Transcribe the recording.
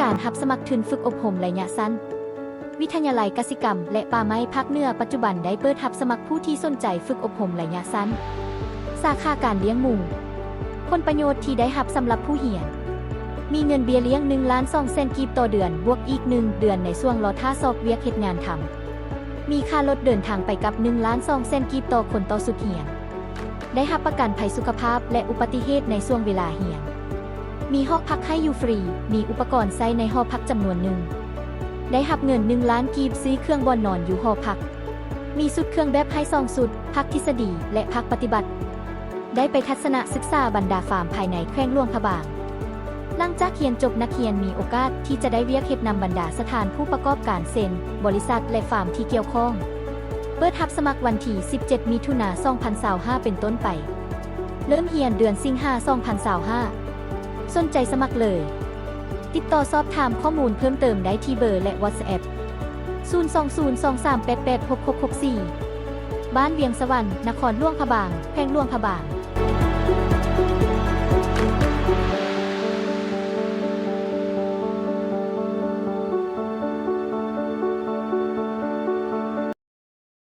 การรับสมัครทุนฝึกอบรมระยะสั้นวิทยาลัยกสิกรรมและป่าไม้ภาคเหนือปัจจุบันได้เปิดรับสมัครผู้ที่สนใจฝึกอบรมระยะสั้นสาขาการเลี้ยงหมูผลประโยชน์ที่ได้รับสำหรับผู้เรียนมีเงินเบี้ยเลี้ยง1,200,000 กีบต่อเดือนบวกอีก1 เดือนในช่วงรอท่าสอบเวียกเฮ็ดงานทำมีค่ารถเดินทางไปกับ1,200,000 กีบต่อคนต่อสุดเรียนได้รับประกันภัยสุขภาพและอุบัติเหตุในช่วงเวลาเรียนมีห้องพักให้อยู่ฟรีมีอุปกรณ์ใช้ในหอพักจำนวนหนึ่งได้รับเงิน1,000,000 กีบซื้อเครื่องบอนนอนอยู่หอพักมีสุดเครื่องแบบให้2 สุดพักทฤษฎีและพักปฏิบัติได้ไปทัศนศึกษาบรรดาฟาร์มภายในแขวงหลวงพระบางหลังจากเรียนจบนักเรียนมีโอกาสที่จะได้เวียกเฮ็ดนำบรรดาสถานผู้ประกอบการเซ็นบริษัทและฟาร์มที่เกี่ยวข้องเปิดรับสมัครวันที่17 มิถุนายน 2025 เป็นต้นไปเริ่มเรียนเดือนสิงหาคม 2025สนใจสมัครเลยติดต่อสอบถามข้อมูลเพิ่มเติมได้ที่เบอร์และ WhatsApp 02023886664บ้านเวียงสวรรค์นครหลวงพระบางแขวงหลวงพระบาง